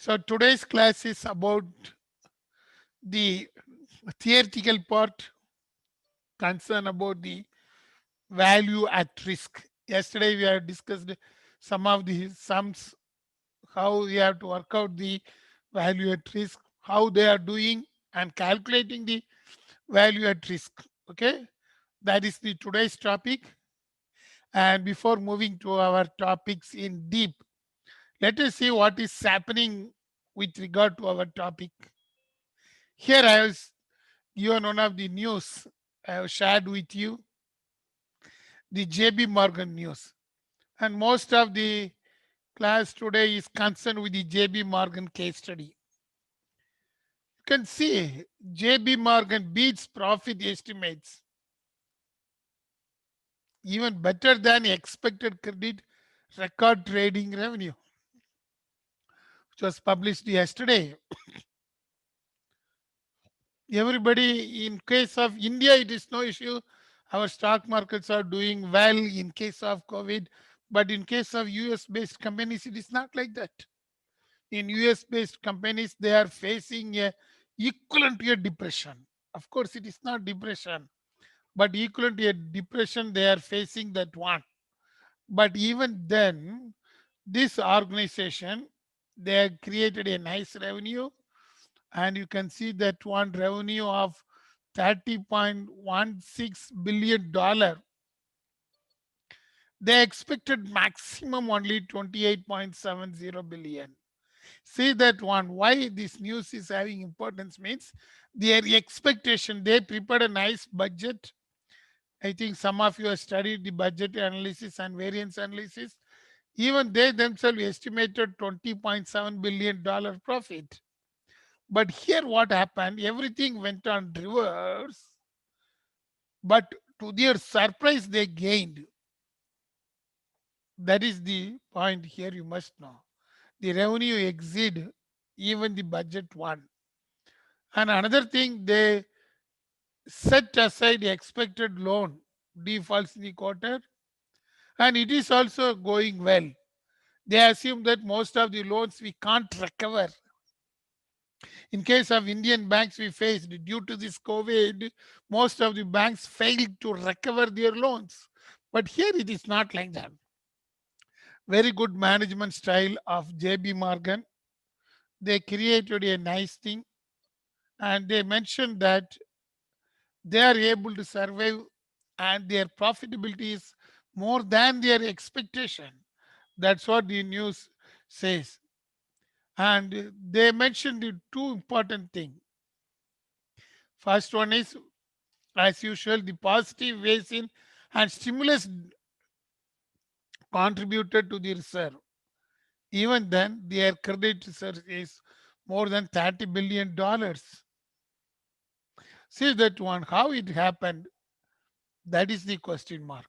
So today's class is about the theoretical part concern about the value at risk. Yesterday we have discussed some of the sums, how we have to work out the value at risk, how they are doing and calculating the value at risk. Okay, that is the today's topic. And before moving to our topics in deep, let us see what is happening with regard to our topic. Here I have given one of the news I have shared with you, the JB Morgan news. And most of the class today is concerned with the JB Morgan case study. You can see JB Morgan beats profit estimates even better than expected credit record trading revenue, which was published yesterday. Everybody, in case of India, it is no issue. Our stock markets are doing well in case of COVID. But in case of US based companies, it is not like that. In US based companies, they are facing a equivalent to a depression. Of course, it is not depression, but equivalent to a depression, they are facing that one. But even then, this organization, they have created a nice revenue, and you can see that one revenue of $30.16 billion. They expected maximum only 28.70 billion. See that one, why this news is having importance means their expectation, they prepared a nice budget. I think some of you have studied the budget analysis and variance analysis. Even they themselves estimated $20.7 billion profit. But here what happened, everything went on reverse, but to their surprise they gained. That is the point here you must know. The revenue exceed even the budget one. And another thing, they set aside the expected loan defaults in the quarter, and it is also going well. They assume that most of the loans we can't recover. In case of Indian banks, we faced due to this COVID, most of the banks failed to recover their loans. But here it is not like that. Very good management style of JB Morgan. They created a nice thing, and they mentioned that they are able to survive and their profitability is more than their expectation. That's what the news says. And they mentioned the two important things. First one is, as usual, the positive ways in and stimulus contributed to the reserve. Even then, their credit reserve is more than $30 billion. See that one, how it happened, that is the question mark.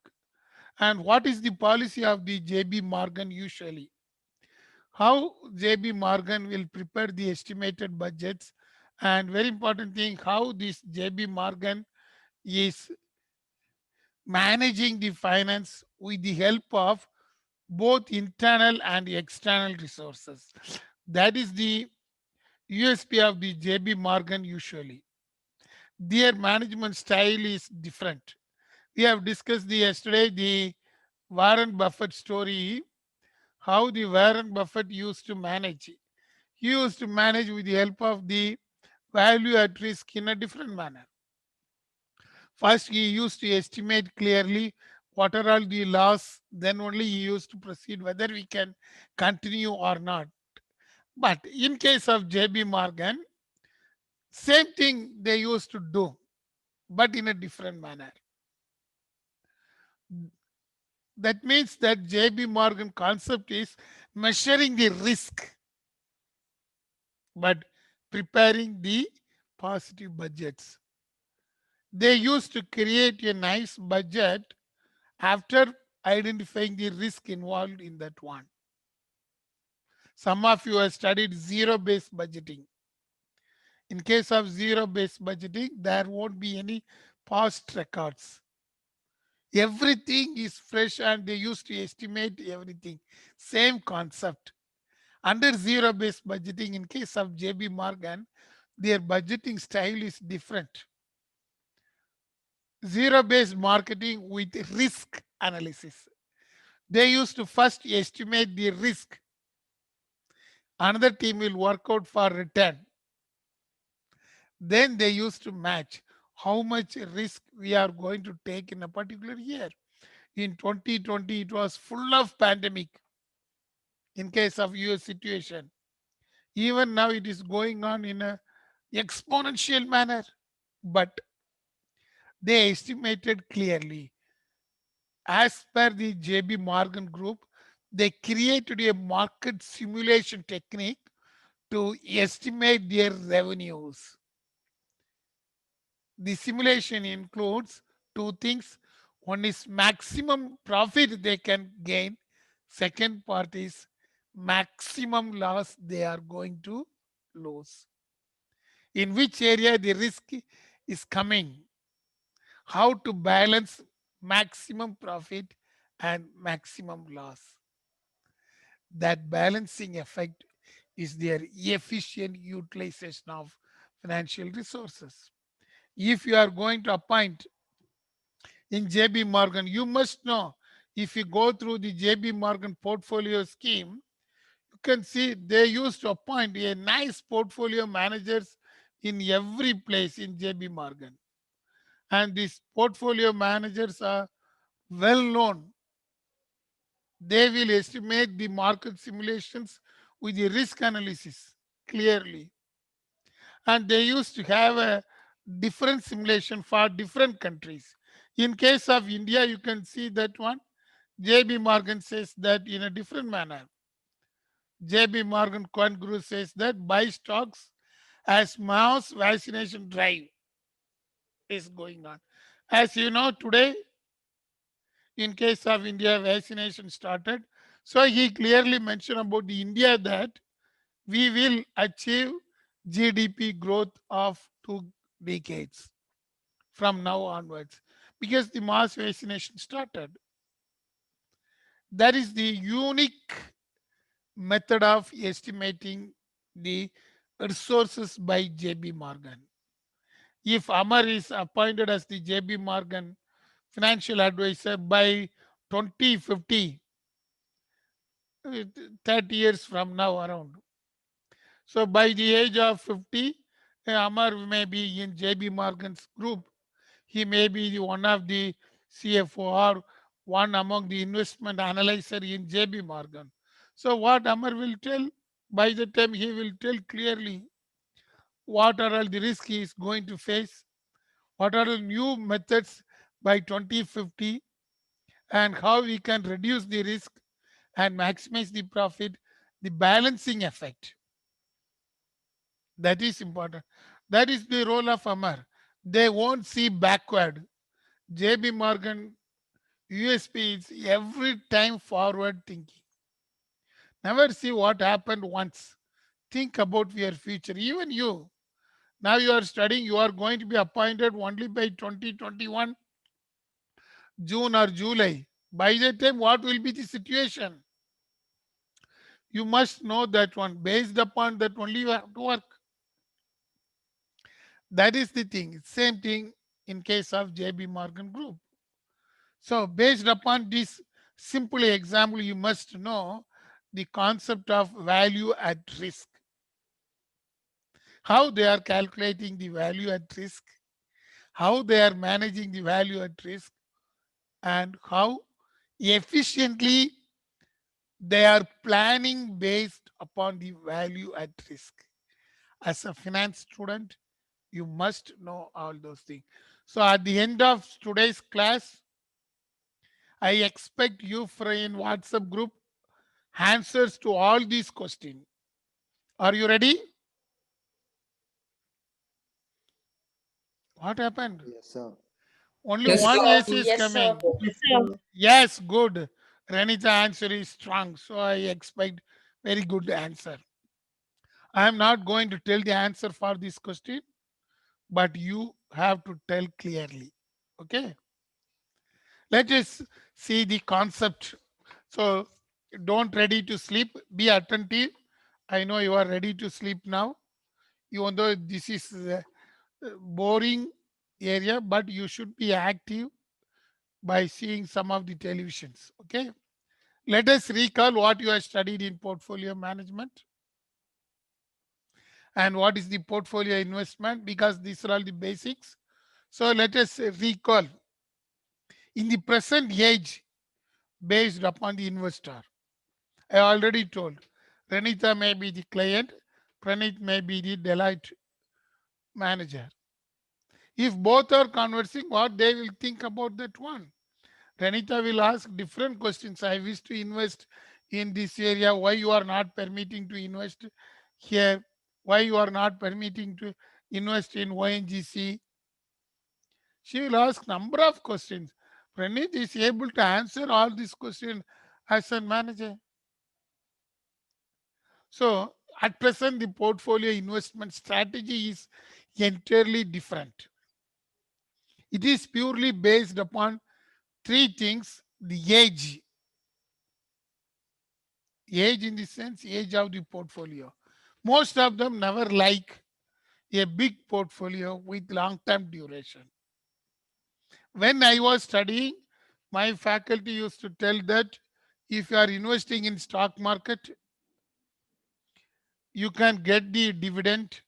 And what is the policy of the JB Morgan usually? How JB Morgan will prepare the estimated budgets, and very important thing, how this JB Morgan is managing the finance with the help of both internal and external resources. That is the USP of the JB Morgan usually. Their management style is different. We have discussed yesterday the Warren Buffett story, how the Warren Buffett used to manage. He used to manage with the help of the value at risk in a different manner. First, he used to estimate clearly what are all the loss, then only he used to proceed whether we can continue or not. But in case of JB Morgan, same thing they used to do, but in a different manner. That means that JB Morgan concept is measuring the risk, but preparing the positive budgets. They used to create a nice budget after identifying the risk involved in that one. Some of you have studied zero based budgeting. In case of zero based budgeting, there won't be any past records. Everything is fresh and they used to estimate everything. Same concept. Under zero-based budgeting, in case of JB Morgan, their budgeting style is different. Zero-based marketing with risk analysis. They used to first estimate the risk. Another team will work out for return. Then they used to match how much risk we are going to take in a particular year. In 2020, it was full of pandemic in case of US situation. Even now it is going on in a exponential manner. But they estimated clearly. As per the JB Morgan Group, they created a market simulation technique to estimate their revenues. The simulation includes two things. One is maximum profit they can gain. Second part is maximum loss they are going to lose. In which area the risk is coming. How to balance maximum profit and maximum loss. That balancing effect is their efficient utilization of financial resources. If you are going to appoint in JB Morgan, you must know, if you go through the JB Morgan portfolio scheme, you can see they used to appoint a nice portfolio managers in every place in JB Morgan. And these portfolio managers are well known. They will estimate the market simulations with the risk analysis clearly. And they used to have a different simulation for different countries. In case of India, you can see that one. JB Morgan says that in a different manner. JB Morgan Quant Group says that buy stocks as mass vaccination drive is going on. As you know, today, in case of India, vaccination started. So he clearly mentioned about the India that we will achieve GDP growth of 2 decades from now onwards because the mass vaccination started. That is the unique method of estimating the resources by JB Morgan. If Amar is appointed as the JB Morgan financial advisor by 2050, 30 years from now around. So by the age of 50, Amar may be in JB Morgan's group. He may be one of the CFO or one among the investment analyzer in JB Morgan. So what Amar will tell, by the time he will tell clearly what are all the risks he is going to face, what are the new methods by 2050, and how we can reduce the risk and maximize the profit, the balancing effect. That is important. That is the role of Amar. They won't see backward. JB Morgan USP is every time forward thinking. Never see what happened once. Think about your future. Even you, now you are studying, you are going to be appointed only by 2021, June or July. By that time, what will be the situation? You must know that one. Based upon that only you have to work. That is the thing. Same thing in case of JB Morgan Group. So based upon this simple example, you must know the concept of value at risk. How they are calculating the value at risk, how they are managing the value at risk, and how efficiently they are planning based upon the value at risk. As a finance student, you must know all those things. So at the end of today's class, I expect you for in WhatsApp group answers to all these questions. Are you ready? What happened? Yes, sir. Only Yes, one sir. yes is Yes, sir. coming. Yes, sir. Yes, good. Renita answer is strong. So I expect very good answer. I am not going to tell the answer for this question, but you have to tell clearly. Okay. Let us see the concept. So don't ready to sleep. Be attentive. I know you are ready to sleep now, even though this is boring area, but you should be active by seeing some of the televisions. Okay. Let us recall what you have studied in portfolio management and what is the portfolio investment, because these are all the basics. So let us recall in the present age based upon the investor. I already told Renita may be the client, Pranit may be the Deloitte manager. If both are conversing, what they will think about that one? Renita will ask different questions. I wish to invest in this area. Why you are not permitting to invest here? Why you are not permitting to invest in ONGC? She will ask number of questions. Pranit is able to answer all these questions as a manager. So at present, the portfolio investment strategy is entirely different. It is purely based upon three things: the age in the sense, age of the portfolio. Most of them never like a big portfolio with long term duration. When I was studying, my faculty used to tell that if you are investing in stock market, you can get the dividend.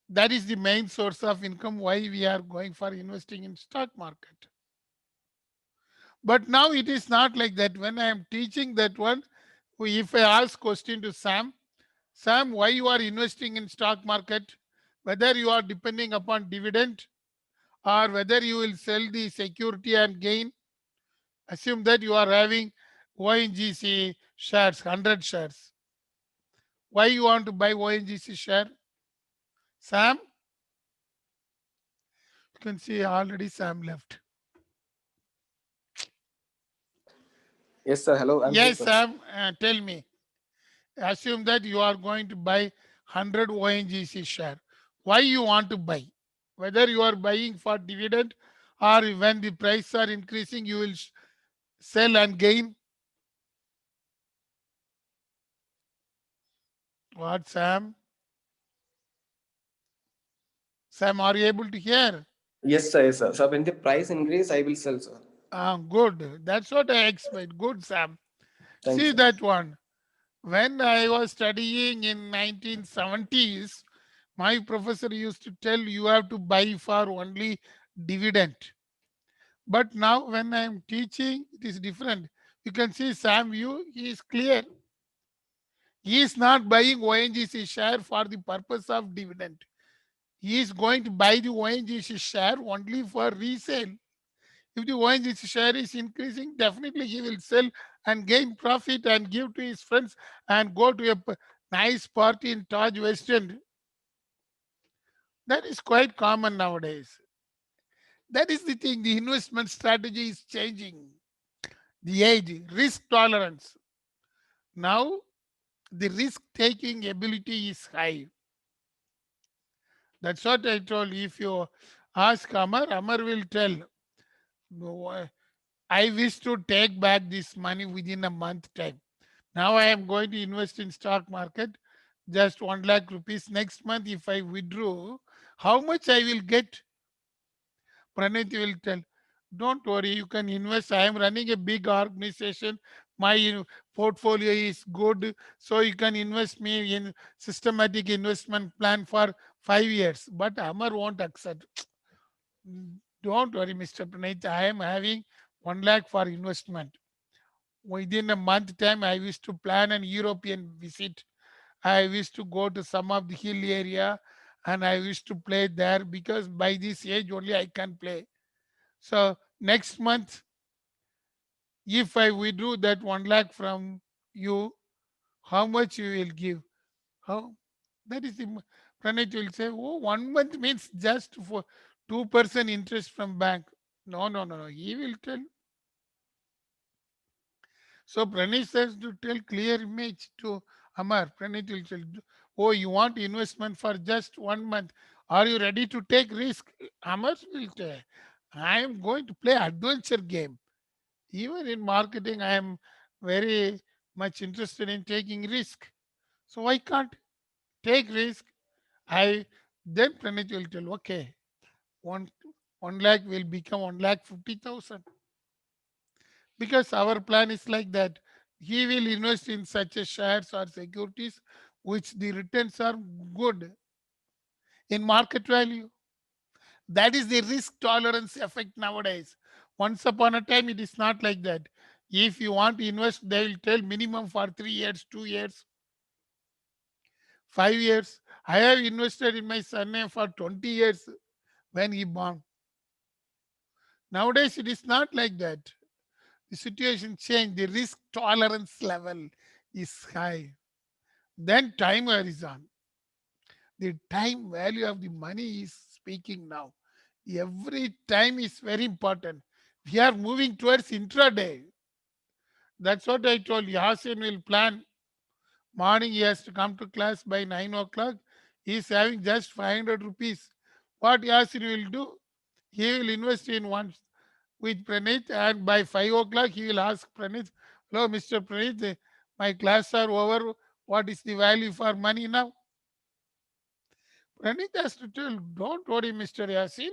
That is the main source of income why we are going for investing in stock market. But now it is not like that. When I am teaching that one, if I ask question to Sam, why you are investing in stock market, whether you are depending upon dividend or whether you will sell the security and gain, assume that you are having ONGC shares, 100 shares. Why you want to buy ONGC share? Sam, you can see already Sam left. Yes, sir. Hello, I'm here, Yes, sir. Sam, tell me. Assume that you are going to buy 100 ONGC share. Why you want to buy? Whether you are buying for dividend or when the prices are increasing, you will sell and gain. What, Sam? Sam, are you able to hear? Yes, sir. Yes, sir. So when the price increase, I will sell, sir. Good. That's what I expect. Good, Sam. Thank you, See sir. that one. When I was studying in 1970s, my professor used to tell you have to buy for only dividend. But now when I am teaching, it is different. You can see Sam View, he is clear. He is not buying ONGC share for the purpose of dividend. He is going to buy the ONGC share only for resale. If the ONGC share is increasing, definitely he will sell and gain profit and give to his friends and go to a nice party in Taj West End. That is quite common nowadays. That is the thing. The investment strategy is changing. The age, risk tolerance. Now, the risk taking ability is high. That's what I told. If you ask Amar will tell, "No, I wish to take back this money within a month time. Now I am going to invest in stock market, just 1 lakh rupees. Next month, if I withdraw, how much I will get?" Pranit will tell, "Don't worry, you can invest. I am running a big organization. My portfolio is good, so you can invest me in systematic investment plan for 5 years." But Amar won't accept. Don't worry, Mr. Pranit. I am having 1 lakh for investment. Within a month time, I wish to plan an European visit. I wish to go to some of the hill area and I wish to play there because by this age only I can play. So next month, if I withdraw that 1 lakh from you, how much you will give? How? That is the Pranit will say, oh, 1 month means just for 2% interest from bank. No, no, no, no. He will tell. So Pranit says to tell clear image to Amar. Pranit will tell, oh, you want investment for just 1 month. Are you ready to take risk? Amar will tell, I am going to play adventure game. Even in marketing, I am very much interested in taking risk. So I can't take risk. I then Pranit will tell, okay, one 1 lakh will become 1,50,000 because our plan is like that. He will invest in such a shares or securities which the returns are good in market value. That is the risk tolerance effect nowadays. Once upon a time, it is not like that. If you want to invest, they will tell minimum for 3 years, 2 years, 5 years. I have invested in my surname for 20 years when he born. Nowadays, it is not like that. The situation changed. The risk tolerance level is high. Then time horizon. The time value of the money is speaking now. Every time is very important. We are moving towards intraday. That's what I told you. Yasin will plan morning. He has to come to class by 9 o'clock. He is having just 500 rupees. What Yasin will do? He will invest in one with Pranit, and by 5 o'clock he will ask Pranit, "Hello, Mr. Pranit, my class are over. What is the value for money now?" Pranit has to tell, "Don't worry, Mr. Yasin.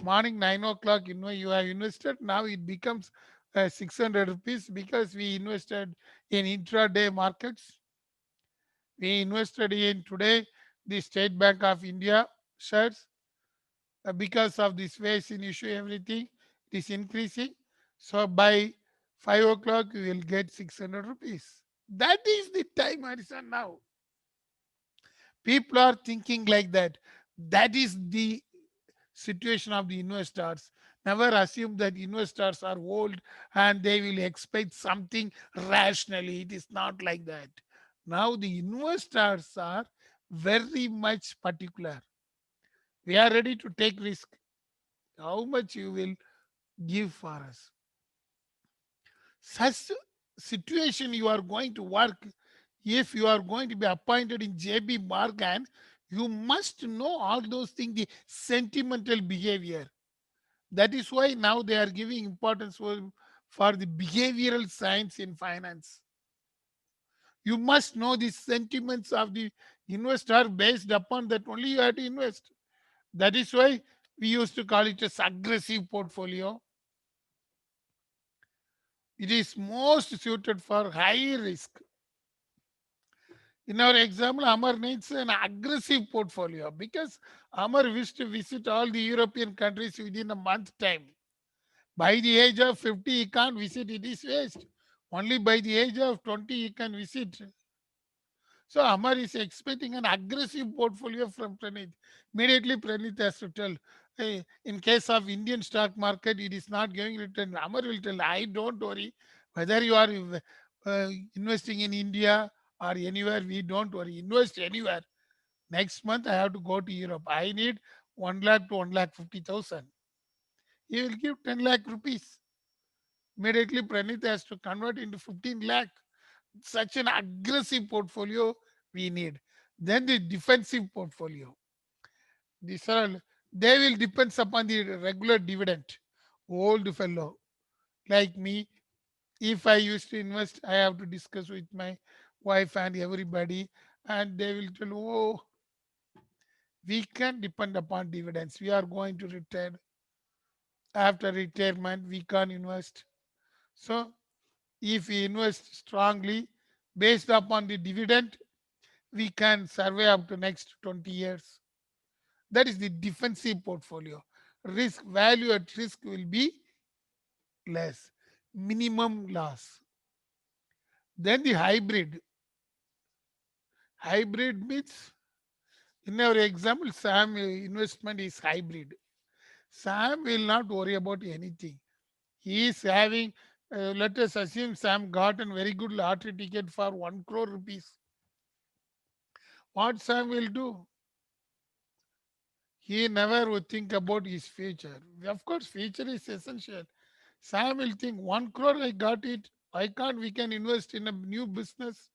Morning 9 o'clock, you have invested. Now it becomes 600 rupees because we invested in intraday markets. We invested in today the State Bank of India shares because of this vaccine issue, everything is increasing. So by 5 o'clock, you will get 600 rupees. That is the time, Harrison. Now people are thinking like that. That is the situation of the investors. Never assume that investors are old and they will expect something rationally. It is not like that. Now the investors are very much particular. We are ready to take risk. How much you will give for us? Such situation you are going to work. If you are going to be appointed in JB Morgan, you must know all those things, the sentimental behavior. That is why now they are giving importance for the behavioral science in finance. You must know the sentiments of the investor. Based upon that only you have to invest. That is why we used to call it as aggressive portfolio. It is most suited for high risk. In our example, Amar needs an aggressive portfolio because Amar wished to visit all the European countries within a month time. By the age of 50, he can't visit, it is waste. Only by the age of 20, he can visit. So Amar is expecting an aggressive portfolio from Pranit. Immediately, Pranit has to tell, "Hey, in case of Indian stock market, it is not giving return." Amar will tell, "I don't worry whether you are investing in India or anywhere. We don't worry. Invest anywhere. Next month, I have to go to Europe. I need 1 lakh to 1,50,000. He will give 10 lakh rupees. Immediately, Pranit has to convert into 15 lakh. Such an aggressive portfolio we need. Then the defensive portfolio. These are they will depends upon the regular dividend. Old fellow like me, if I used to invest, I have to discuss with my wife and everybody, and they will tell, "Oh, we can depend upon dividends. We are going to retire. After retirement, we can invest." So if we invest strongly based upon the dividend, we can survey up to next 20 years. That is the defensive portfolio. Risk value at risk will be less, minimum loss. Then the hybrid. Hybrid means in our example, Sam investment is hybrid. Sam will not worry about anything. He is having, let us assume Sam got a very good lottery ticket for 1 crore rupees. What Sam will do? He never would think about his future. Of course, future is essential. Sam will think 1 crore I got it. Why can't we can invest in a new business?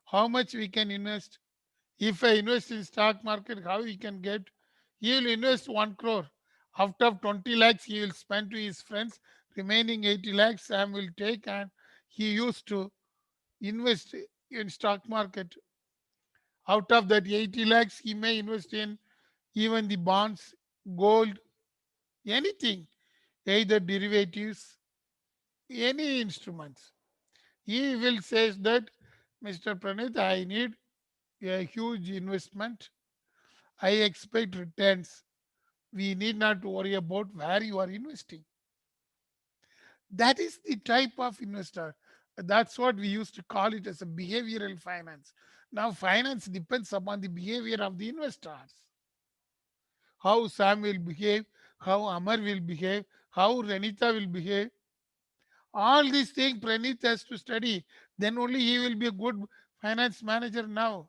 How much we can invest? If I invest in stock market, how he can get? He will invest 1 crore. Out of 20 lakhs, he will spend to his friends. Remaining 80 lakhs, Sam will take, and he used to invest. in stock market. Out of that 80 lakhs, he may invest in even the bonds, gold, anything, either derivatives, any instruments. He will say that, Mr. Pranit, I need a huge investment. I expect returns. We need not worry about where you are investing. That is the type of investor. That's what we used to call it as a behavioral finance. Now, finance depends upon the behavior of the investors. How Sam will behave, how Amar will behave, how Renita will behave. All these things Pranit has to study. Then only he will be a good finance manager now.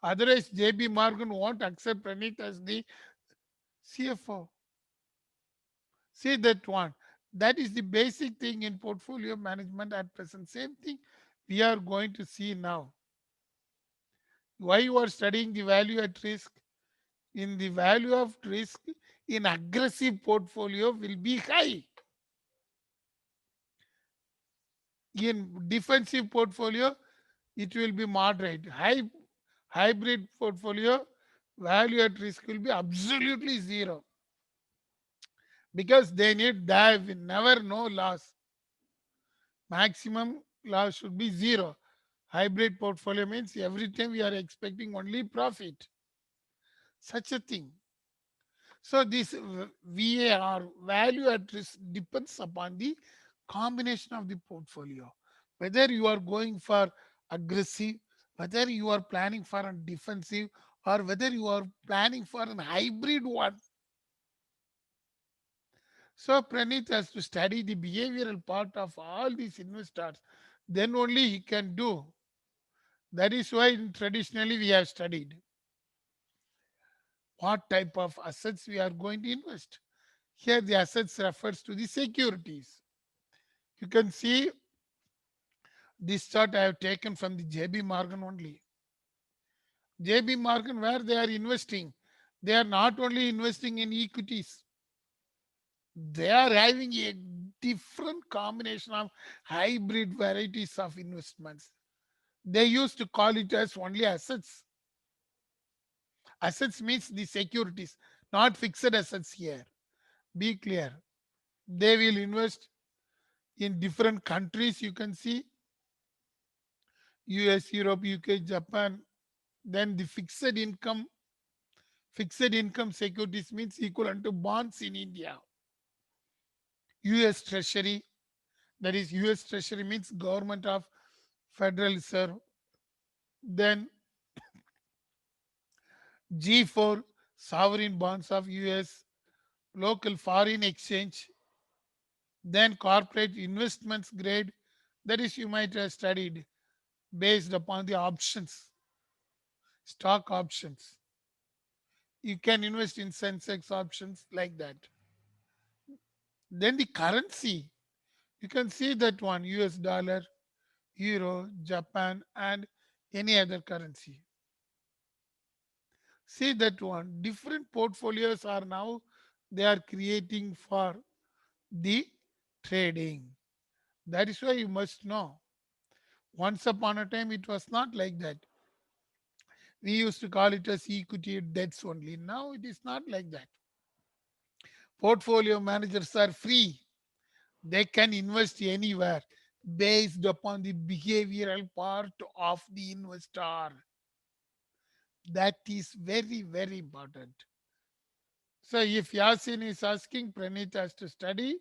Otherwise, JB Morgan won't accept Pranit as the CFO. See that one. That is the basic thing in portfolio management at present. Same thing we are going to see now. Why you are studying the value at risk? In the value of risk in aggressive portfolio will be high. In defensive portfolio, it will be moderate. Hybrid portfolio, value at risk will be absolutely zero because they will never know loss. Maximum loss should be zero. Hybrid portfolio means every time we are expecting only profit. Such a thing. So this VAR, value at risk, depends upon the combination of the portfolio. Whether you are going for aggressive, whether you are planning for a defensive, or whether you are planning for an hybrid one. So Pranit has to study the behavioral part of all these investors. Then only he can do. That is why traditionally we have studied what type of assets we are going to invest. Here the assets refers to the securities. You can see this chart I have taken from the JB Morgan only. JB Morgan, where they are investing, they are not only investing in equities, they are having a different combination of hybrid varieties of investments. They used to call it as only assets. Assets means the securities, not fixed assets here. Be clear. They will invest in different countries. You can see US, Europe, UK, Japan. Then the fixed income securities means equivalent to bonds in India. US Treasury, that is US Treasury means government of Federal Reserve. Then G4, sovereign bonds of US, local foreign exchange. Then corporate investments grade, that is you might have studied based upon the options, stock options. You can invest in Sensex options like that. Then the currency, you can see that one, US dollar, euro, Japan, and any other currency. See that one. Different portfolios are now they are creating for the trading. That is why you must know. Once upon a time, it was not like that. We used to call it as equity debts only. Now it is not like that. Portfolio managers are free. They can invest anywhere based upon the behavioral part of the investor. That is very, very important. So if Yasin is asking, Pranit has to study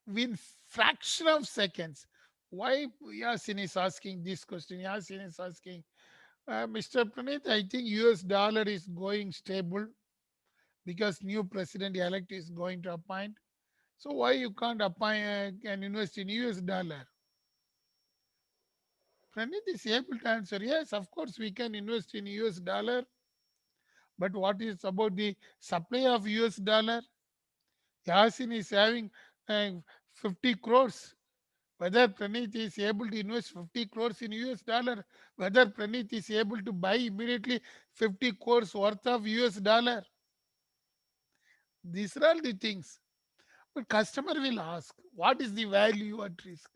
within fraction of seconds. Why Yasin is asking this question? Yasin is asking, Mr. Pranit, I think US dollar is going stable because new president elect is going to appoint. So why you can't appoint and invest in US dollar? Pranit is able to answer, yes, of course we can invest in US dollar, but what is about the supply of US dollar? Yasin is having uh, 50 crores. Whether Pranit is able to invest 50 crores in US dollar, whether Pranit is able to buy immediately 50 crores worth of US dollar. These are all the things. But customer will ask, what is the value at risk?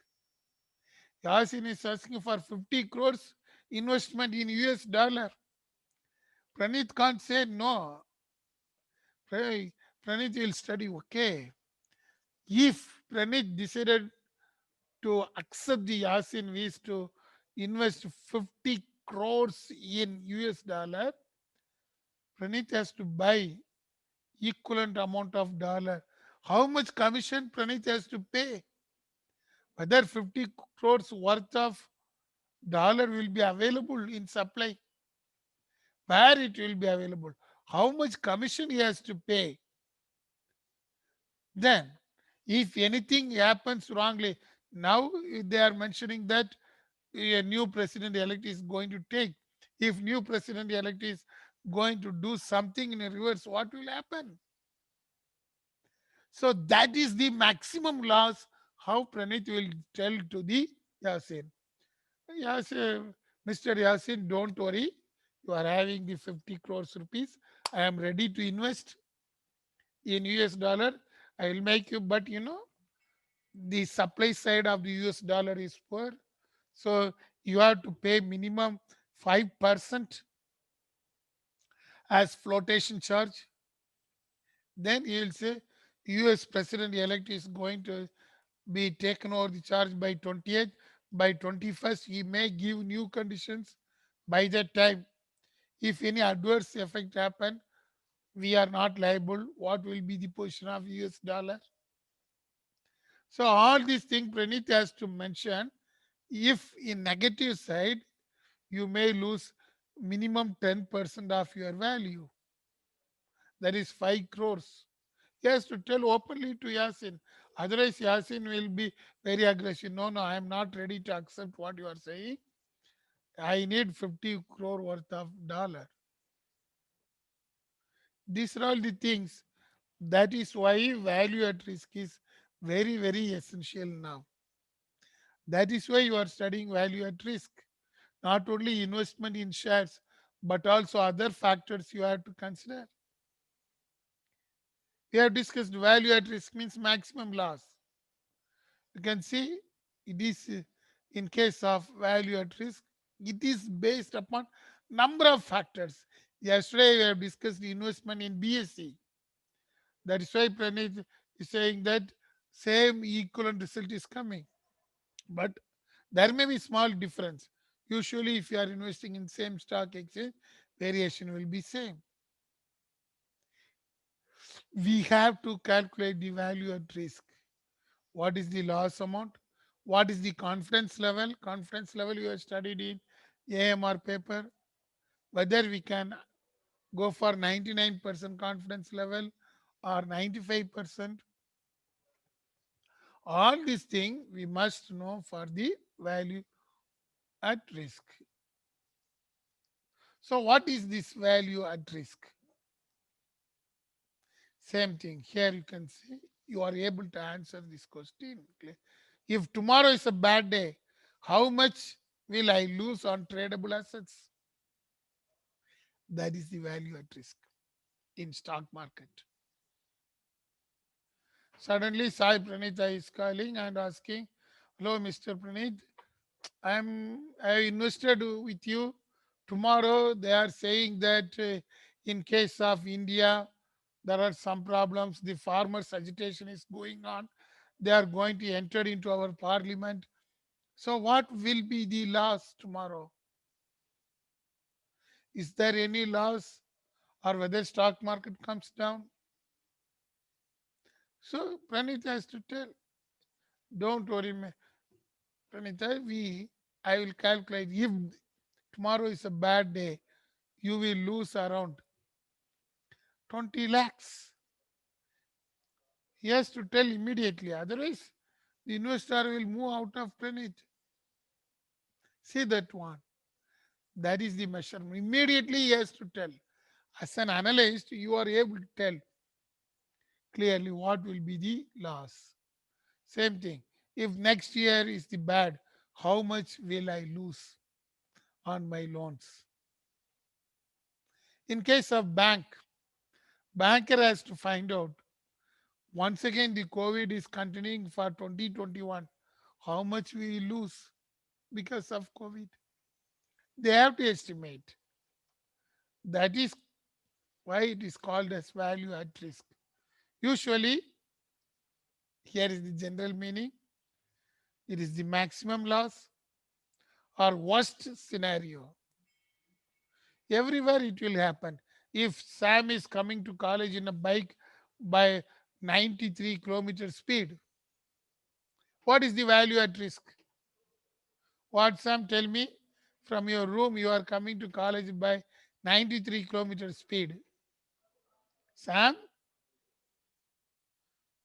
Yasin is asking for 50 crores. investment in US dollar. Pranit can't say no. Pra- Pranit will study. Okay. If Pranit decided to accept the Yasin is to invest 50 crores in US dollar, Pranit has to buy equivalent amount of dollar. How much commission Pranit has to pay? Whether 50 crores worth of dollar will be available in supply, where it will be available, how much commission he has to pay. Then, if anything happens wrongly, now they are mentioning that a new president elect is going to take. If new president elect is going to do something in reverse, what will happen? So that is the maximum loss. How Pranit will tell to the Yasin. Yasin, Mr. Yasin, don't worry. You are having the 50 crores rupees. I am ready to invest in US dollar. I will make you, but the supply side of the US dollar is poor. So you have to pay minimum 5% as flotation charge. Then he will say US President elect is going to be taken over the charge by 28th. By 21st, he may give new conditions. By that time, if any adverse effect happen, we are not liable. What will be the position of US dollar? So all these things Pranit has to mention. If in negative side, you may lose minimum 10% of your value. That is 5 crores. He has to tell openly to Yasin. Otherwise, Yasin will be very aggressive. No, no, I am not ready to accept what you are saying. I need 50 crore worth of dollar. These are all the things. That is why value at risk is very, very essential now. That is why you are studying value at risk. Not only investment in shares, but also other factors you have to consider. We have discussed value at risk means maximum loss. You can see it is in case of value at risk, it is based upon number of factors. Yesterday we have discussed the investment in BSC. That is why Pranit is saying that same equivalent result is coming. But there may be small difference. Usually if you are investing in same stock exchange, variation will be same. We have to calculate the value at risk. What is the loss amount? What is the confidence level? Confidence level you have studied in AMR paper. Whether we can go for 99% confidence level or 95%. All these things we must know for the value at risk. So what is this value at risk? Same thing. Here you can see you are able to answer this question. If tomorrow is a bad day, how much will I lose on tradable assets? That is the value at risk in stock market. Suddenly Sai Pranita is calling and asking, hello Mr. Pranit, I invested with you. Tomorrow they are saying that in case of India, there are some problems. The farmers' agitation is going on. They are going to enter into our parliament. So what will be the loss tomorrow? Is there any loss or whether stock market comes down? So Pranita has to tell, don't worry, Pranita, I will calculate if tomorrow is a bad day, you will lose around 20 lakhs. He has to tell immediately, otherwise the investor will move out of Pranit. See that one. That is the measurement. Immediately he has to tell. As an analyst, you are able to tell clearly what will be the loss. Same thing. If next year is the bad, how much will I lose on my loans? In case of banker has to find out. Once again, the COVID is continuing for 2021. How much we lose because of COVID? They have to estimate. That is why it is called as value at risk. Usually, here is the general meaning. It is the maximum loss or worst scenario. Everywhere it will happen. If Sam is coming to college in a bike by 93 kilometer speed, what is the value at risk? What, Sam, tell me? From your room, you are coming to college by 93 kilometer speed. Sam,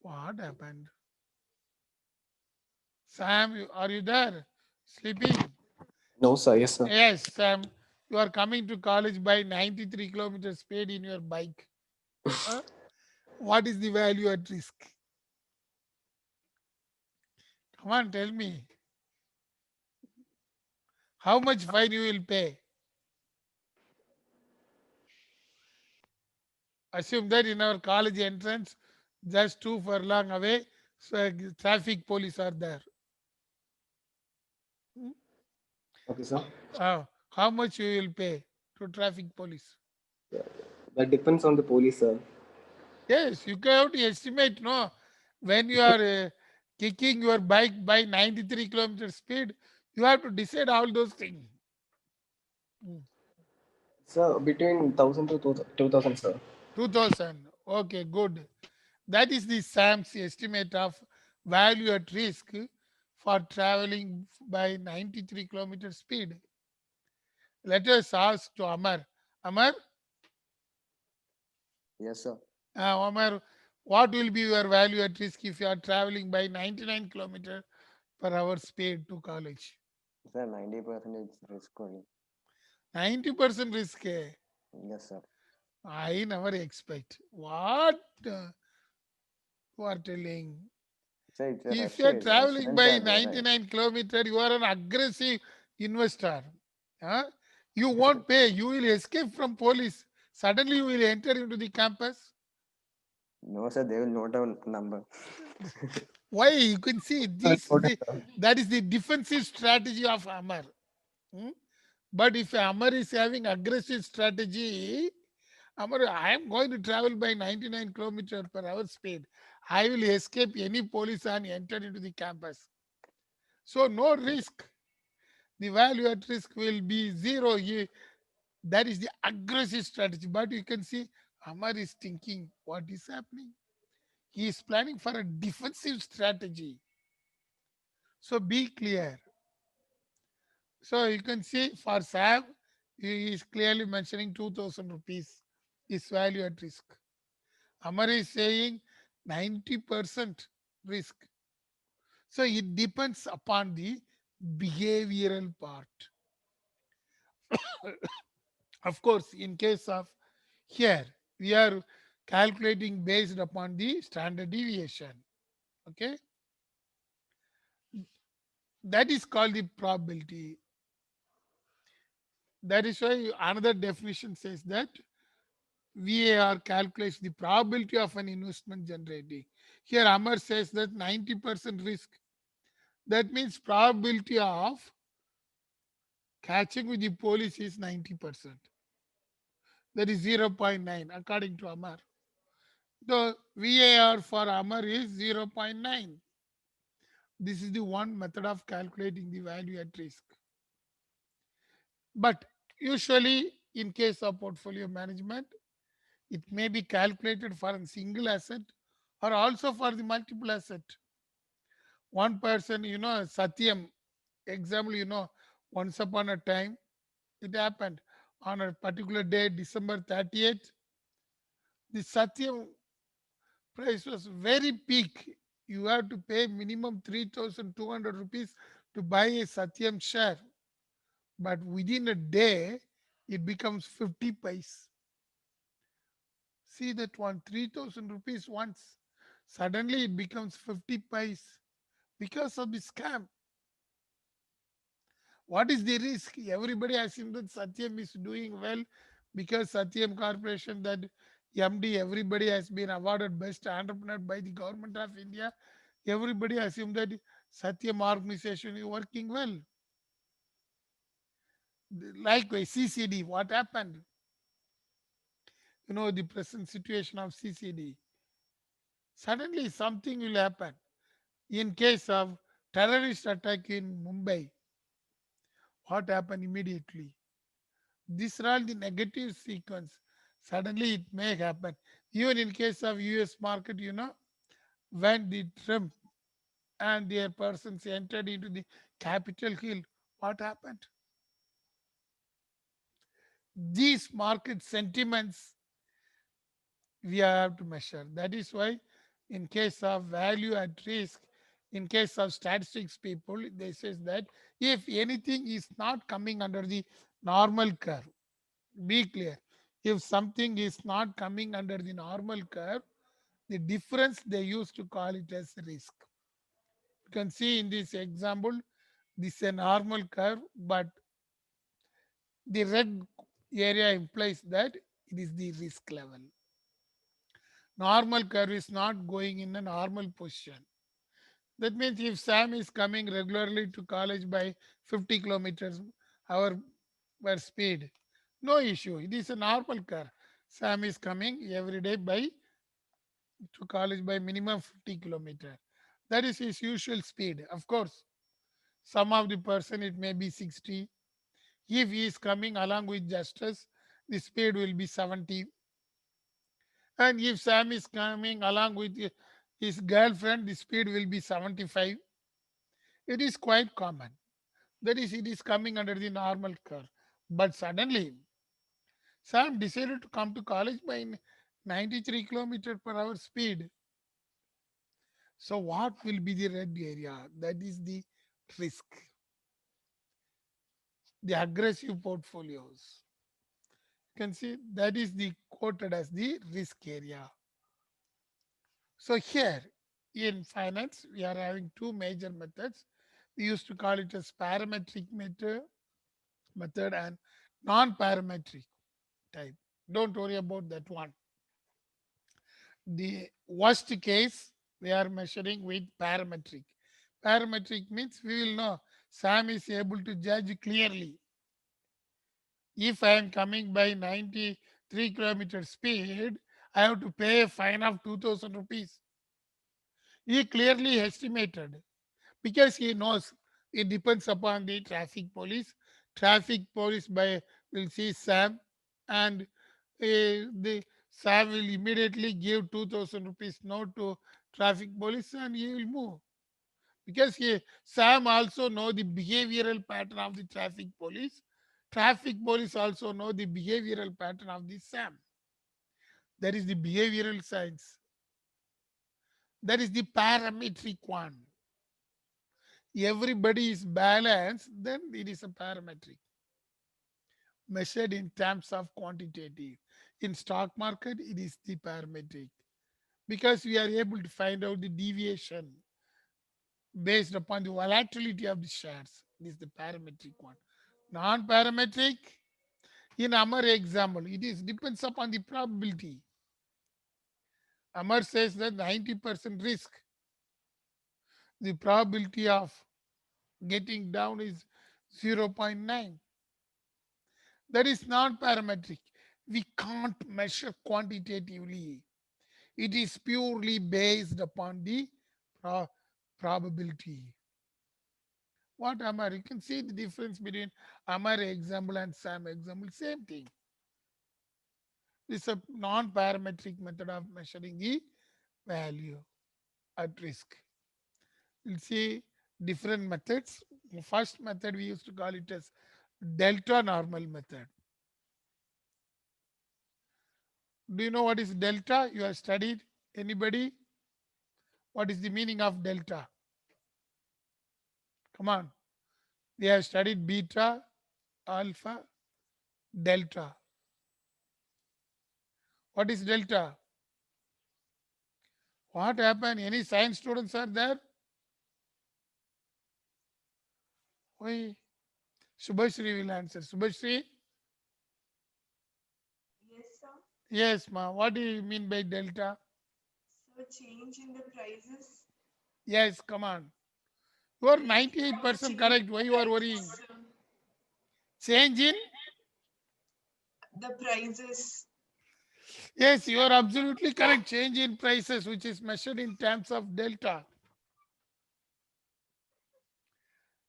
what happened? Sam, are you there? Sleeping? No, sir. Yes, sir. Yes, Sam. You are coming to college by 93 kilometer speed in your bike. Huh? What is the value at risk? Come on, tell me. How much fine you will pay? Assume that in our college entrance, just 2 furlong away, so traffic police are there. Hmm? Okay, sir. How much you will pay to traffic police? That depends on the police, sir. Yes, you have to estimate, no? When you are kicking your bike by 93 kilometer speed, you have to decide all those things. Hmm. Sir, between 1,000 to 2,000, sir. 2000. Okay, good. That is the SAM's estimate of value at risk for traveling by 93 kilometer speed. Let us ask to Amar. Amar, Yes, sir. Amar, what will be your value at risk if you are traveling by 99 kilometer per hour speed to college? Sir, 90% risk only. 90% risk. Yes, sir. I never expect. What you are telling? Sir, it's a If rush you are age. traveling Students by are there, right? 99 kilometer, you are an aggressive investor. Huh? You won't pay. You will escape from police. Suddenly you will enter into the campus. No, sir, they will note down number. Why? You can see Sir, this. noted, The, sir. that is the defensive strategy of Amar. Hmm? But if Amar is having aggressive strategy, Amar, I am going to travel by 99 kilometer per hour speed. I will escape any police and enter into the campus. So no risk. The value at risk will be zero. That is the aggressive strategy. But you can see Amar is thinking what is happening. He is planning for a defensive strategy. So be clear. So you can see for Sam, he is clearly mentioning 2000 rupees is value at risk. Amar is saying 90% risk. So it depends upon the behavioral part. Of course, in case of here, we are calculating based upon the standard deviation. Okay, that is called the probability. That is why another definition says that VAR calculates the probability of an investment generating. Here, Amar says that 90% risk. That means probability of catching with the police is 90%. That is zero point 0.9 according to Amar. The VAR for Amar is zero point 0.9. This is the one method of calculating the value at risk. But usually, in case of portfolio management, it may be calculated for a single asset or also for the multiple asset. One person, Satyam, example, once upon a time, it happened on a particular day, December 30th, the Satyam price was very peak. You have to pay minimum 3,200 rupees to buy a Satyam share. But within a day, it becomes 50 paise. See that one, 3,000 rupees once. Suddenly it becomes 50 paise because of the scam. What is the risk? Everybody assumes that Satyam is doing well because Satyam Corporation, that MD, everybody has been awarded best entrepreneur by the government of India. Everybody assumes that Satyam organization is working well. Likewise, CCD, what happened? You know the present situation of CCD. Suddenly something will happen. In case of terrorist attack in Mumbai, what happened immediately? These are all the negative sequence. Suddenly it may happen. Even in case of US market, when the Trump and their persons entered into the Capitol Hill, what happened? These market sentiments we have to measure. That is why, in case of value at risk, in case of statistics people, they says that if anything is not coming under the normal curve, be clear. If something is not coming under the normal curve, the difference they used to call it as risk. You can see in this example, this is a normal curve, but the red area implies that it is the risk level. Normal curve is not going in a normal position. That means if Sam is coming regularly to college by 50 kilometers hour per speed, no issue. It is a normal curve. Sam is coming every day by to college by minimum 50 kilometer. That is his usual speed. Of course, some of the person it may be 60. If he is coming along with justice, the speed will be 70. And if Sam is coming along with his girlfriend, the speed will be 75. It is quite common. That is, it is coming under the normal curve. But suddenly, Sam decided to come to college by 93 kilometer per hour speed. So what will be the red area? That is the risk, the aggressive portfolios. You can see that is the quoted as the risk area. So here in finance, we are having two major methods. We used to call it as parametric method and non-parametric type. Don't worry about that one. The worst case, we are measuring with parametric. Parametric means we will know Sam is able to judge clearly. If I am coming by 93 kilometer speed, I have to pay a fine of 2000 rupees. He clearly estimated because he knows it depends upon the traffic police. Traffic police by will see Sam and the Sam will immediately give 2000 rupees note to traffic police and he will move because Sam also know the behavioral pattern of the traffic police. Traffic police also know the behavioral pattern of the Sam. That is the behavioral science. That is the parametric one. Everybody is balanced, then it is a parametric measured in terms of quantitative. In stock market, it is the parametric because we are able to find out the deviation based upon the volatility of the shares. This is the parametric one. Non-parametric, in Amar example, it is depends upon the probability. Amar says that 90% risk. The probability of getting down is 0.9. That is not parametric. We can't measure quantitatively. It is purely based upon the probability. What Amar? You can see the difference between Amar example and Sam example. Same thing. This is a non-parametric method of measuring the value at risk. We'll see different methods. First method we used to call it as delta normal method. Do you know what is delta? You have studied? Anybody? What is the meaning of delta? Come on. We have studied beta, alpha, delta. What is delta? What happened? Any science students are there? Why? Subhashri will answer. Subhashri? Yes, sir. Yes, ma. What do you mean by delta? So change in the prices. Yes, come on. You are Change 98% in correct. Why you are prices, worrying? sir. Change in? The prices. Yes, you are absolutely correct. Change in prices, which is measured in terms of delta.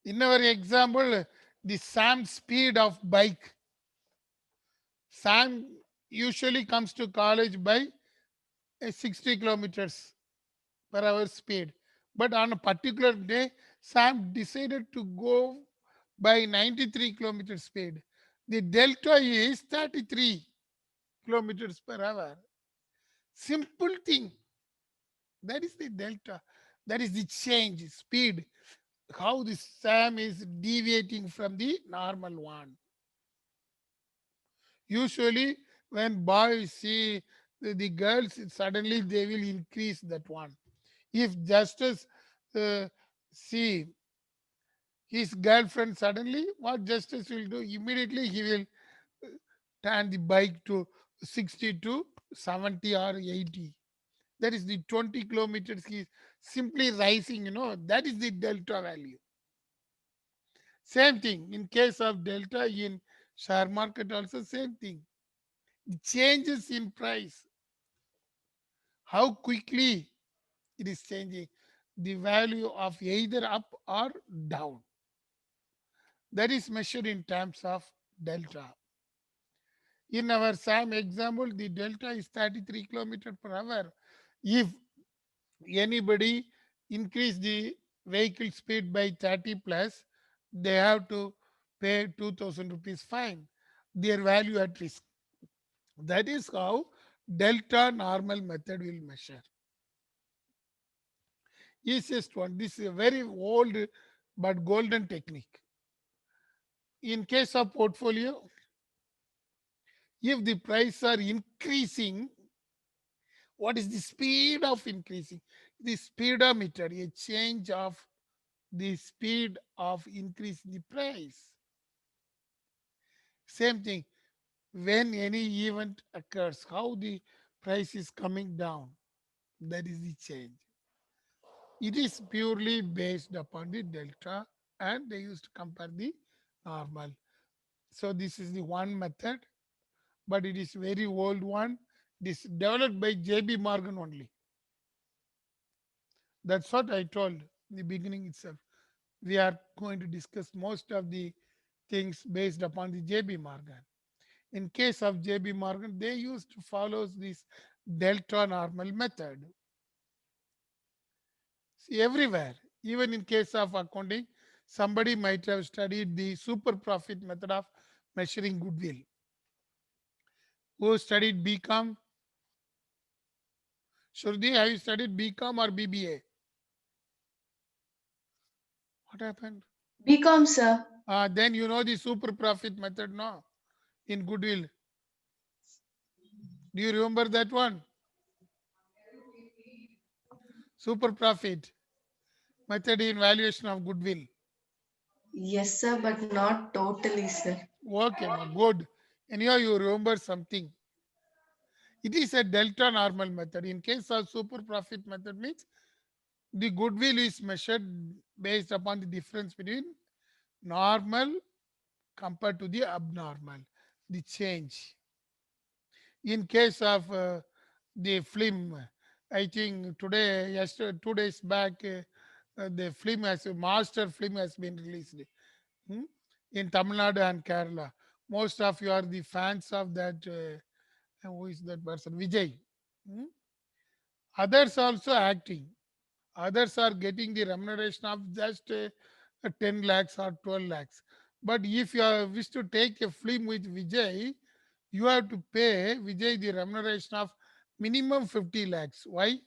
In our example, the Sam speed of bike. Sam usually comes to college by 60 kilometers per hour speed. But on a particular day, Sam decided to go by 93 kilometers speed. The delta is 33 kilometers per hour. Simple thing. That is the delta. That is the change, speed. How the Sam is deviating from the normal one. Usually, when boys see the girls, suddenly they will increase that one. If Justice uh, see his girlfriend suddenly, what Justice will do? Immediately he will turn the bike to 60 to 70 or 80. That is the 20 kilometers he is simply rising, that is the delta value. Same thing in case of delta in share market also same thing. The changes in price, how quickly it is changing, the value of either up or down. That is measured in terms of delta. In our SAM example, the delta is 33 kilometer per hour. If anybody increase the vehicle speed by 30 plus, they have to pay 2000 rupees fine. Their value at risk. That is how delta normal method will measure. Easiest one. This is a very old but golden technique. In case of portfolio, if the prices are increasing, what is the speed of increasing? The speedometer, a change of the speed of increase the price. Same thing, when any event occurs, how the price is coming down, that is the change. It is purely based upon the delta and they used to compare the normal. So this is the one method, but it is very old one. This developed by JB Morgan only. That's what I told in the beginning itself. We are going to discuss most of the things based upon the JB Morgan. In case of JB Morgan, they used to follow this delta normal method. See, everywhere, even in case of accounting, somebody might have studied the super profit method of measuring goodwill. Who studied BCom? Shruti, have you studied BCom or BBA? What happened? BCom, sir. Then you know the super profit method, no? In goodwill. Do you remember that one? Super profit method in valuation of goodwill. Yes, sir, but not totally, sir. Okay, ma, good. Anyhow, you remember something. It is a delta normal method. In case of super profit method means the goodwill is measured based upon the difference between normal compared to the abnormal, the change. In case of the film, I think today, yesterday, 2 days back, the film has master film has been released hmm, in Tamil Nadu and Kerala. Most of you are the fans of that. Who is that person? Vijay. Hmm? Others also acting. Others are getting the remuneration of just 10 lakhs or 12 lakhs. But if you wish to take a film with Vijay, you have to pay Vijay the remuneration of minimum 50 lakhs. Why?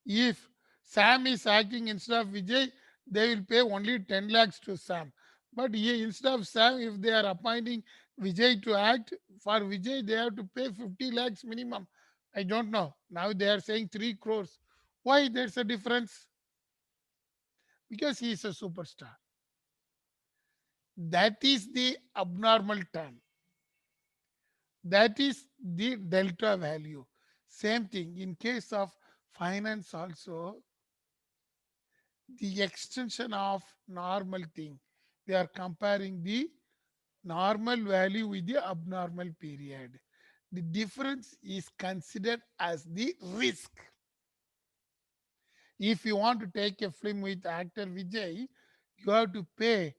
If Sam is acting instead of Vijay, they will pay only 10 lakhs to Sam. But here, instead of Sam, if they are appointing Vijay to act, for Vijay, they have to pay 50 lakhs minimum. I don't know. Now they are saying 3 crores. Why there's a difference? Because he is a superstar. That is the abnormal term. That is the delta value. Same thing in case of finance also, the extension of normal thing. We are comparing the normal value with the abnormal period. The difference is considered as the risk. If you want to take a film with actor Vijay, you have to pay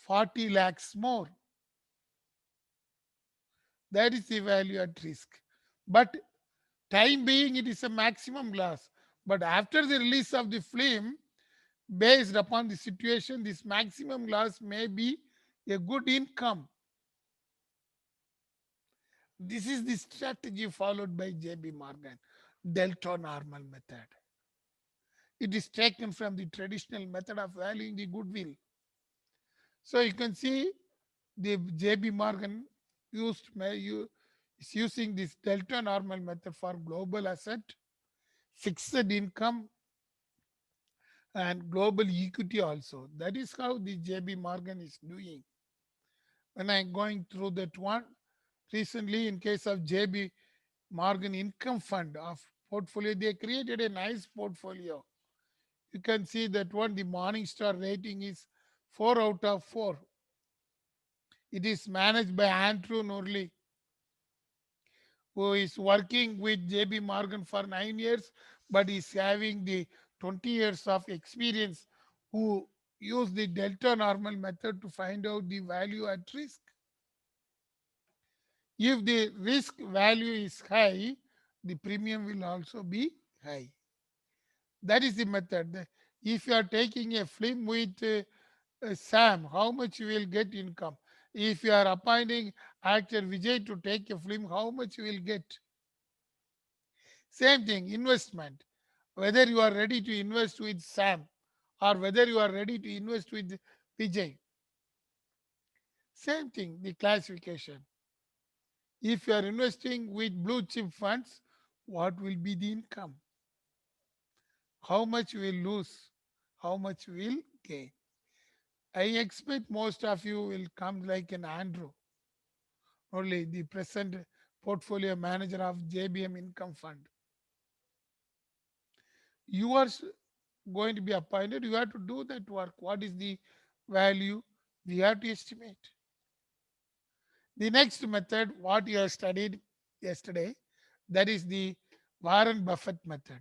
40 lakhs more. That is the value at risk. But time being, it is a maximum loss. But after the release of the film, based upon the situation, this maximum loss may be a good income. This is the strategy followed by JB Morgan, Delta normal method. It is taken from the traditional method of valuing the goodwill. So you can see the JB Morgan is using this Delta normal method for global asset, fixed income, and global equity also. That is how the JB Morgan is doing. When I'm going through that one, recently in case of JB Morgan Income Fund of portfolio, they created a nice portfolio. You can see that one, the Morningstar rating is 4 out of 4. It is managed by Andrew Norley, who is working with JB Morgan for 9 years, but is having the 20 years of experience, who use the Delta normal method to find out the value at risk. If the risk value is high, the premium will also be high. That is the method. If you are taking a film with Sam, how much you will get income? If you are appointing actor Vijay to take a film, how much you will get? Same thing, investment. Whether you are ready to invest with Sam or whether you are ready to invest with Vijay. Same thing, the classification. If you are investing with blue chip funds, what will be the income? How much you will lose? How much you will gain? I expect most of you will come like an Andrew, only the present portfolio manager of JBM Income Fund. You are going to be appointed, you have to do that work. What is the value? We have to estimate. The next method, what you have studied yesterday, that is the Warren Buffett method,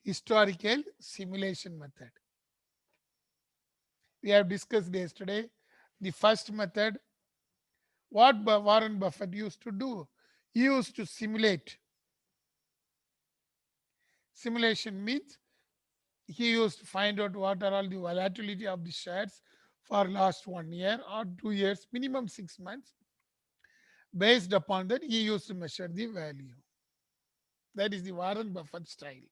historical simulation method. We have discussed yesterday the first method. What Warren Buffett used to do, he used to simulate. Simulation means he used to find out what are all the volatility of the shares for last 1 year or 2 years, minimum 6 months. Based upon that, he used to measure the value. That is the Warren Buffett style.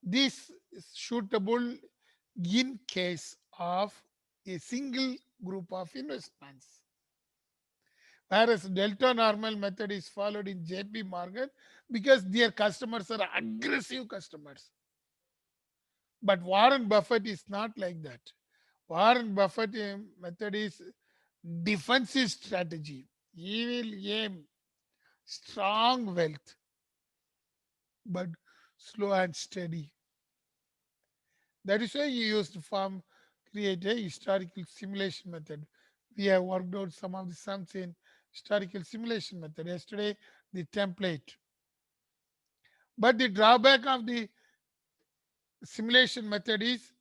This is suitable in case of a single group of investments. Whereas Delta normal method is followed in JP Morgan because their customers are aggressive customers. But Warren Buffett is not like that. Warren Buffett method is defensive strategy. He will aim strong wealth, but slow and steady. That is why he used to create a historical simulation method. We have worked out some of the sums in historical simulation method yesterday, the template. But the drawback of the simulation method is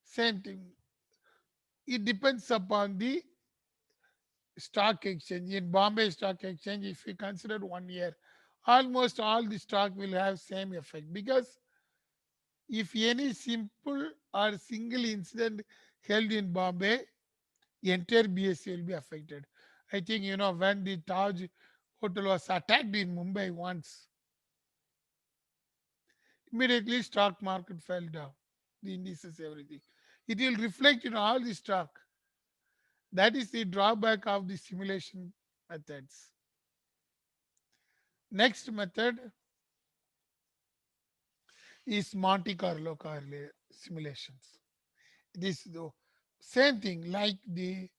same thing. It depends upon the stock exchange. In Bombay Stock Exchange, if we consider 1 year, almost all the stock will have same effect, because if any simple or single incident held in Bombay, entire BSE will be affected. I think you know when the Taj hotel was attacked in Mumbai once, immediately stock market fell down, the indices, everything. It will reflect in all the stock. That is the drawback of the simulation methods. Next method is Monte Carlo simulations. It is the same thing like the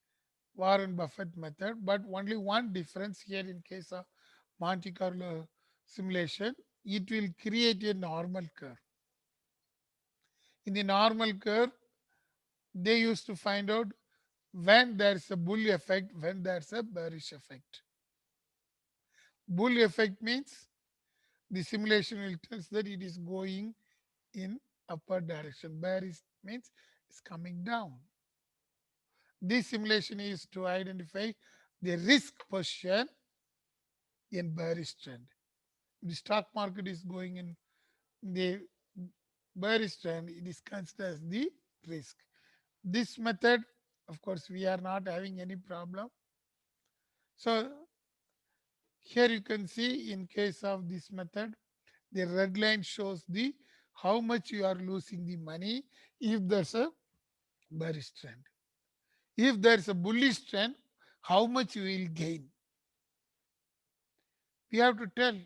Warren Buffett method, but only one difference here in case of Monte Carlo simulation, it will create a normal curve. In the normal curve, they used to find out when there's a bull effect, when there's a bearish effect. Bull effect means the simulation will tell us that it is going in upward direction. Bearish means it's coming down. This simulation is to identify the risk position in bearish trend. The stock market is going in the bearish trend, it is considered as the risk. This method, of course, we are not having any problem. So here you can see in case of this method, the red line shows the how much you are losing the money if there's a bearish trend. If there's a bullish trend, how much you will gain. We have to tell.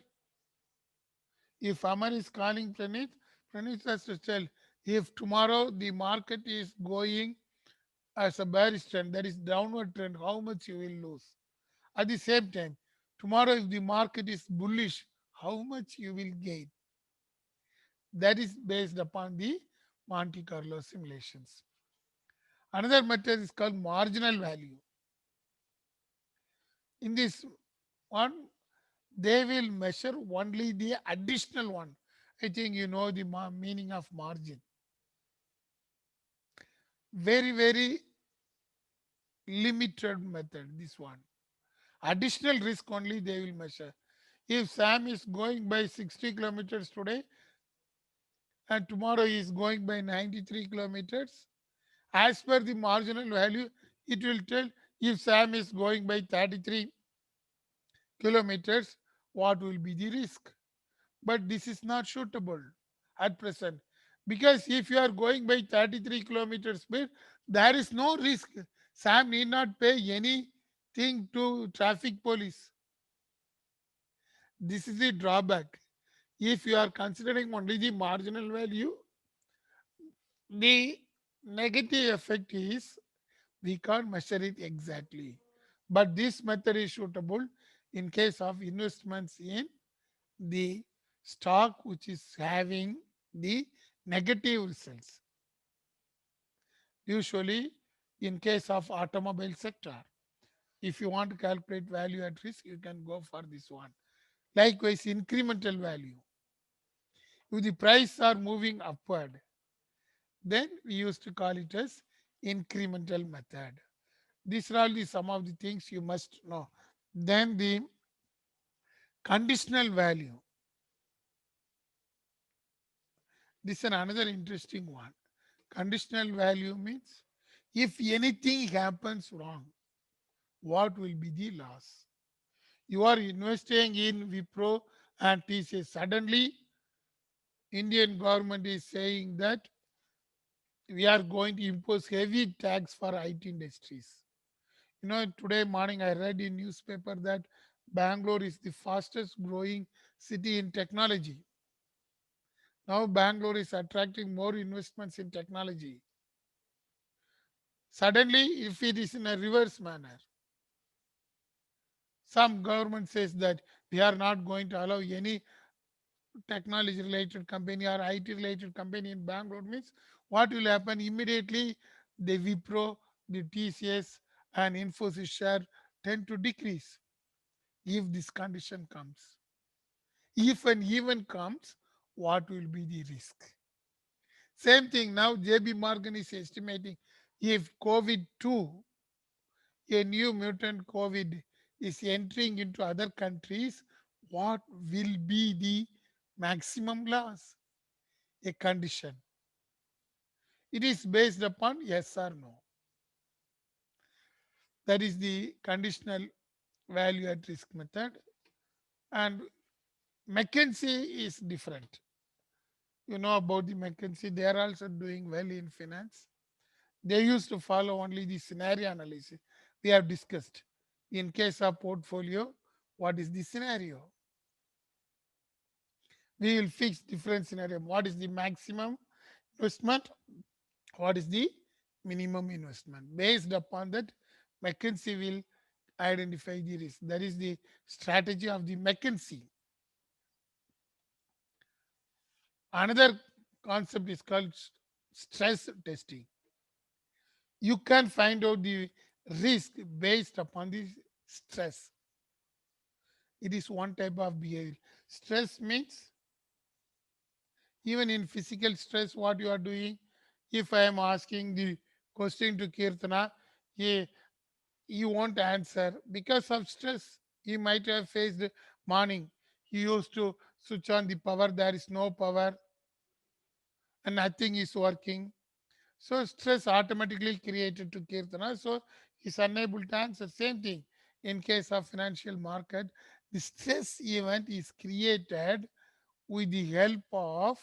If Amar is calling Pranit, Pranit has to tell if tomorrow the market is going as a bearish trend, that is downward trend, how much you will lose. At the same time, tomorrow if the market is bullish, how much you will gain. That is based upon the Monte Carlo simulations. Another method is called marginal value. In this one, they will measure only the additional one. I think you know the meaning of margin. Very, very limited method, this one. Additional risk only they will measure. If Sam is going by 60 kilometers today and tomorrow he is going by 93 kilometers, as per the marginal value, it will tell if Sam is going by 33 kilometers, what will be the risk. But this is not suitable at present because if you are going by 33 kilometers speed, there is no risk. Sam need not pay anything to traffic police. This is the drawback. If you are considering only the marginal value, the negative effect is we can't measure it exactly. But this method is suitable in case of investments in the stock which is having the negative results. Usually, in case of automobile sector, if you want to calculate value at risk, you can go for this one. Likewise, incremental value. If the price are moving upward, then we used to call it as incremental method. These are all the some of the things you must know. Then the conditional value. This is another interesting one. Conditional value means if anything happens wrong, what will be the loss? You are investing in Wipro and TCS. Suddenly, Indian government is saying that we are going to impose heavy tax for IT industries. You know, today morning I read in newspaper that Bangalore is the fastest growing city in technology. Now Bangalore is attracting more investments in technology. Suddenly, if it is in a reverse manner, some government says that we are not going to allow any technology related company or IT related company in Bangalore, means what will happen immediately? The Wipro, the TCS and Infosys share tend to decrease if this condition comes. If an event comes, what will be the risk? Same thing now, JB Morgan is estimating if COVID-2, a new mutant COVID, is entering into other countries, what will be the maximum loss? A condition. It is based upon yes or no. That is the conditional value at risk method. And McKinsey is different. You know about the McKinsey, they are also doing well in finance. They used to follow only the scenario analysis. We have discussed in case of portfolio, what is the scenario? We will fix different scenario. What is the maximum investment? What is the minimum investment? Based upon that, McKinsey will identify the risk. That is the strategy of the McKinsey. Another concept is called stress testing. You can find out the risk based upon the stress. It is one type of behavior. Stress means even in physical stress, what you are doing. If I am asking the question to Kirtana, he won't answer because of stress. He might have faced morning. He used to switch on the power, there is no power and nothing is working. So stress automatically created to Kirtana. So he's unable to answer. Same thing in case of financial market. The stress event is created with the help of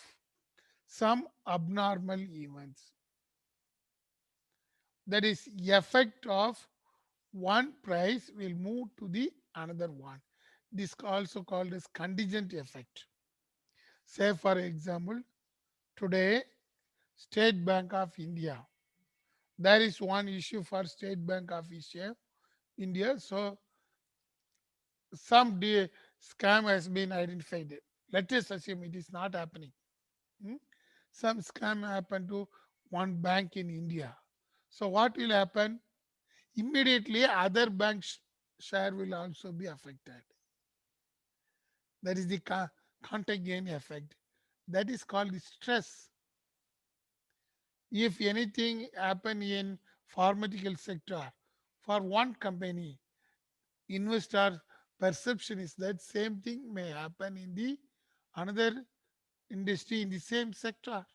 some abnormal events. That is effect of one price will move to the another one. This also called as contingent effect. Say for example, today State Bank of India. There is one issue for State Bank of India. So some scam has been identified. Let us assume it is not happening. Hmm? Some scam happened to one bank in India. So what will happen? Immediately other banks share will also be affected. That is the contagion effect. That is called the stress. If anything happen in pharmaceutical sector for one company, investor perception is that same thing may happen in the another industry in the same sector.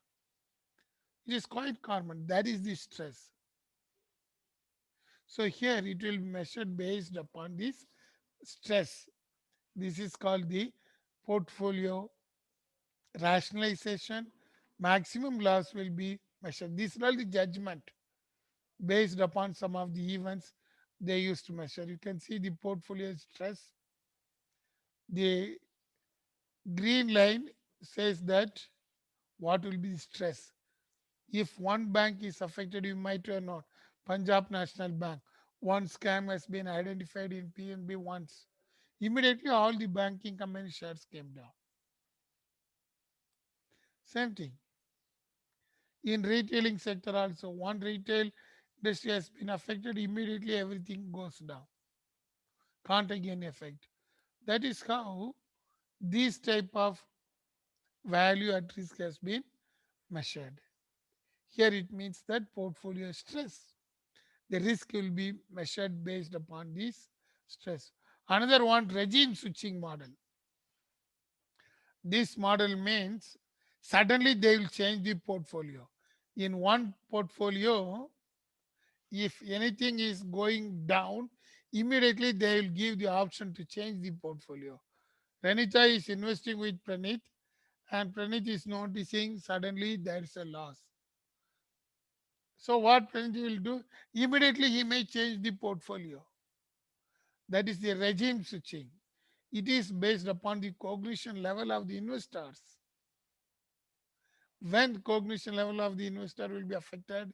It is quite common. That is the stress. So here it will be measured based upon this stress. This is called the portfolio rationalization. Maximum loss will be measured. This is all the judgment based upon some of the events they used to measure. You can see the portfolio stress. The green line says that what will be the stress. If one bank is affected, you might know Punjab National Bank. One scam has been identified in PNB once. Immediately all the banking company shares came down. Same thing. In retailing sector also, one retail industry has been affected, immediately everything goes down. Contagion effect. That is how this type of value at risk has been measured. Here it means that portfolio stress. The risk will be measured based upon this stress. Another one, regime switching model. This model means suddenly they will change the portfolio. In one portfolio, if anything is going down, immediately they will give the option to change the portfolio. Ranita is investing with Pranit, and Pranit is noticing suddenly there is a loss. So what Pranit will do? Immediately he may change the portfolio. That is the regime switching. It is based upon the cognition level of the investors. When cognition level of the investor will be affected,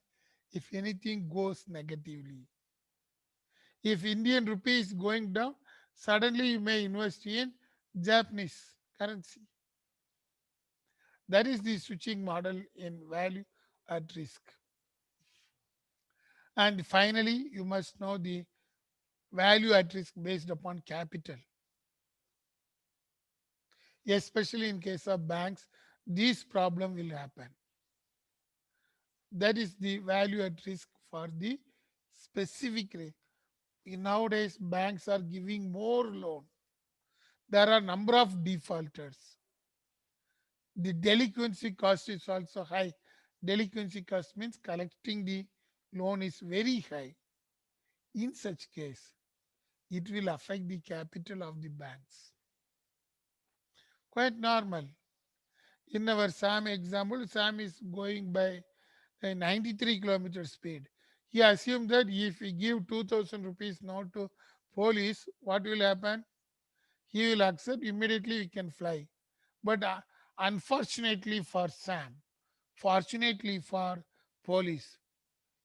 if anything goes negatively. If Indian rupee is going down, suddenly you may invest in Japanese currency. That is the switching model in value at risk. And finally, you must know the value at risk based upon capital. Especially in case of banks, this problem will happen. That is the value at risk for the specific risk. Nowadays, banks are giving more loan. There are number of defaulters. The delinquency cost is also high. Delinquency cost means collecting the loan is very high. In such case, it will affect the capital of the banks. Quite normal. In our Sam example, Sam is going by a 93 kilometer speed. He assumed that if we give 2000 rupees now to police, what will happen? He will accept, immediately we can fly. But unfortunately for Sam, fortunately for police,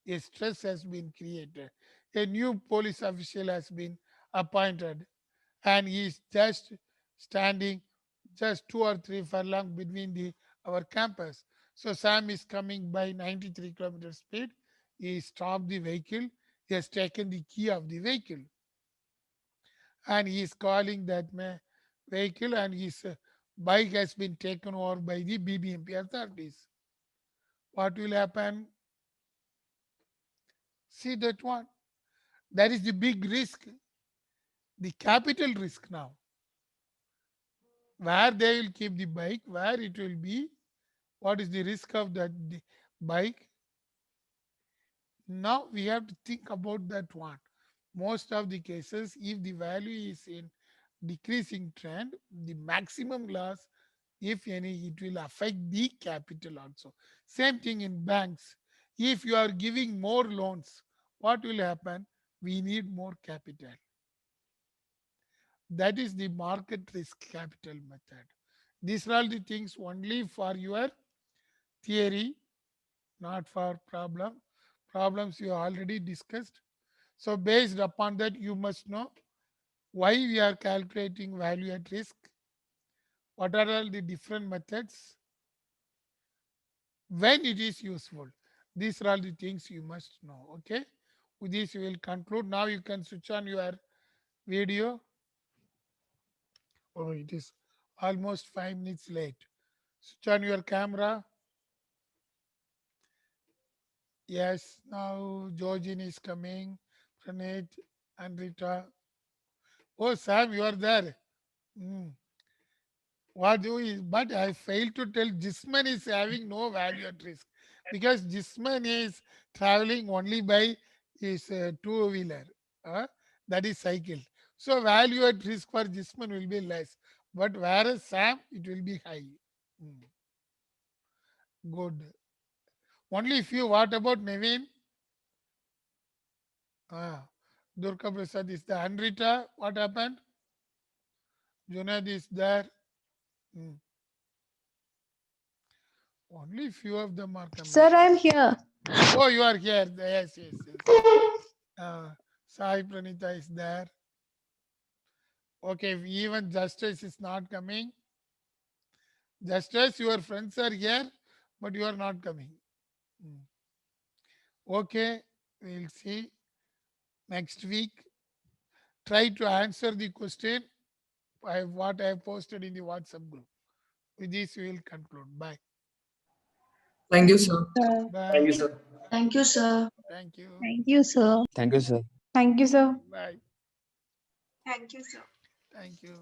a stress has been created. A new police official has been appointed, and he is just standing just 2 or 3 furlong between the our campus. So Sam is coming by 93 kilometer speed. He stopped the vehicle. He has taken the key of the vehicle. And he is calling that vehicle, and his bike has been taken over by the BBMP authorities. What will happen? See that one? That is the big risk, the capital risk now. Where they will keep the bike, where it will be, what is the risk of that the bike? Now we have to think about that one. Most of the cases, if the value is in decreasing trend, the maximum loss, if any, it will affect the capital also. Same thing in banks. If you are giving more loans, what will happen? We need more capital. That is the market risk capital method. These are all the things only for your theory, not for problem. Problems you already discussed. So based upon that, you must know why we are calculating value at risk, what are all the different methods, when it is useful. These are all the things you must know. Okay. With this, we will conclude. Now you can switch on your video. Oh, it is almost 5 minutes late. Switch on your camera. Yes, now Georgine is coming. Praneet and Rita. Oh, Sam, you are there. Hmm. What do you, but I failed to tell Jisman is having no value at risk because Jisman is traveling only by his two-wheeler, that is cycle. So value at risk for Jisman will be less, but whereas Sam, it will be high. Hmm. Good. Only if you, what about Naveen? Durga Prasad is there. And Rita, what happened? Junaid is there. Hmm. Only few of them are coming. Sir, I'm here. Oh, you are here. Yes, yes, yes. Sai Pranita is there. Okay, even Justice is not coming. Justice, your friends are here, but you are not coming. Hmm. Okay, we'll see next week. Try to answer the question what I have posted in the WhatsApp group. With this, we will conclude. Bye. Thank you, sir. Sir. Bye. Thank you, sir. Thank you, sir. Thank you. Thank you, sir. Thank you, sir. Thank you, sir. Bye. Thank you, sir. Thank you.